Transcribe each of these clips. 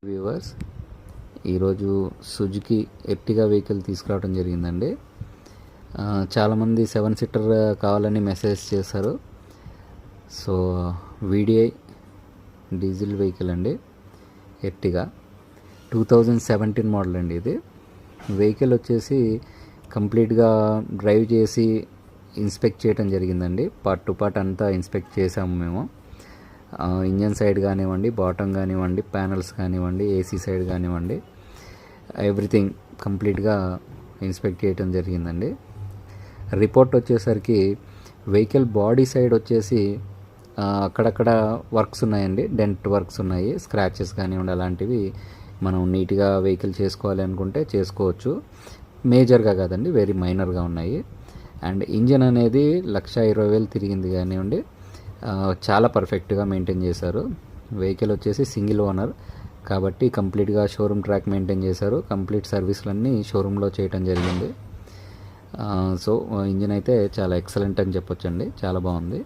Viewers, ఈరోజు Suzuki Ertiga vehicle తీసుకురావడం జరిగిందండి. చాలామంది 7 సీటర్ కావాలని మెసేజ్ చేశారు. సో వీడిఐ డీజిల్ వెహికల్ అండి, ఎర్టిగా 2017 మోడల్ అండి. ఇది వెహికల్ వచ్చేసి కంప్లీట్గా డ్రైవ్ చేసి ఇన్స్పెక్ట్ చేయడం జరిగిందండి. పార్ట్ టు పార్ట్ అంతా ఇన్స్పెక్ట్ చేసాము మేము. ఇంజన్ సైడ్ కానివ్వండి, బాటమ్ కానివ్వండి, ప్యానల్స్ కానివ్వండి, ఏసీ సైడ్ కానివ్వండి, ఎవ్రీథింగ్ కంప్లీట్గా ఇన్స్పెక్ట్ చేయడం జరిగిందండి. రిపోర్ట్ వచ్చేసరికి వెహికల్ బాడీ సైడ్ వచ్చేసి అక్కడక్కడ వర్క్స్ ఉన్నాయండి, డెంట్ వర్క్స్ ఉన్నాయి, స్క్రాచెస్ కానివ్వండి, అలాంటివి మనం నీట్గా వెహికల్ చేసుకోవాలి అనుకుంటే చేసుకోవచ్చు. మేజర్గా కాదండి, వెరీ మైనర్గా ఉన్నాయి. అండ్ ఇంజన్ అనేది 1,20,000 తిరిగింది కానివ్వండి, చాలా పర్ఫెక్ట్గా మెయింటైన్ చేశారు. వెహికల్ వచ్చేసి సింగిల్ ఓనర్ కాబట్టి కంప్లీట్గా షోరూమ్ ట్రాక్ మెయింటైన్ చేశారు. కంప్లీట్ సర్వీసులన్నీ షోరూంలో చేయటం జరిగింది. సో ఇంజిన్ అయితే చాలా ఎక్సలెంట్ అని చెప్పొచ్చండి, చాలా బాగుంది.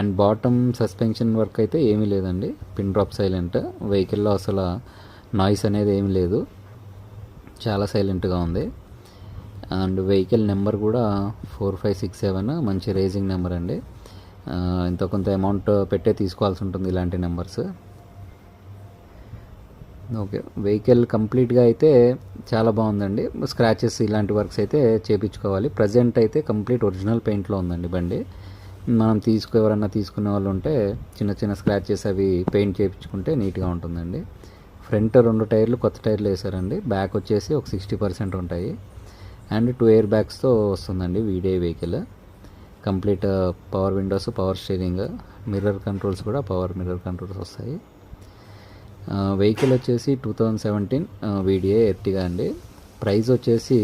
అండ్ బాటమ్ సస్పెన్షన్ వర్క్ అయితే ఏమీ లేదండి, పిన్ డ్రాప్ సైలెంట్. వెహికల్లో అసలు నాయిస్ అనేది ఏమీ లేదు, చాలా సైలెంట్గా ఉంది. అండ్ వెహికల్ నెంబర్ కూడా 4567 మంచి రేసింగ్ నెంబర్ అండి. ఇంత కొంత అమౌంట్ పెట్టే తీసుకోవాల్సి ఉంటుంది ఇలాంటి నెంబర్స్. ఓకే, వెహికల్ కంప్లీట్గా అయితే చాలా బాగుందండి. స్క్రాచెస్ ఇలాంటి వర్క్స్ అయితే చేయించుకోవాలి. ప్రజెంట్ అయితే కంప్లీట్ ఒరిజినల్ పెయింట్లో ఉందండి బండి. మనం ఎవరన్నా తీసుకునే వాళ్ళు ఉంటే చిన్న చిన్న స్క్రాచెస్ అవి పెయింట్ చేయించుకుంటే నీట్గా ఉంటుందండి. ఫ్రంట్ 2 టైర్లు కొత్త టైర్లు వేసారండి. బ్యాక్ వచ్చేసి ఒక 60% ఉంటాయి. అండ్ 2 ఎయిర్ బ్యాగ్స్తో వస్తుందండి VDI vehicle. Complete power Windows, power steering, mirror controls కూడా పవర్ మిర్రర్ కంట్రోల్స్ వస్తాయి. వెహికల్ వచ్చేసి 2017 వీడిఐ ఎర్టిగా అండి. ప్రైస్ వచ్చేసి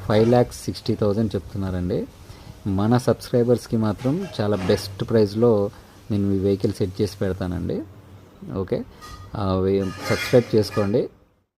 5,60,000 చెప్తున్నారండి. మన సబ్స్క్రైబర్స్కి మాత్రం చాలా బెస్ట్ ప్రైస్లో నేను ఈ వెహికల్ సెట్ చేసి పెడతానండి. ఓకే, సబ్స్క్రైబ్ చేసుకోండి.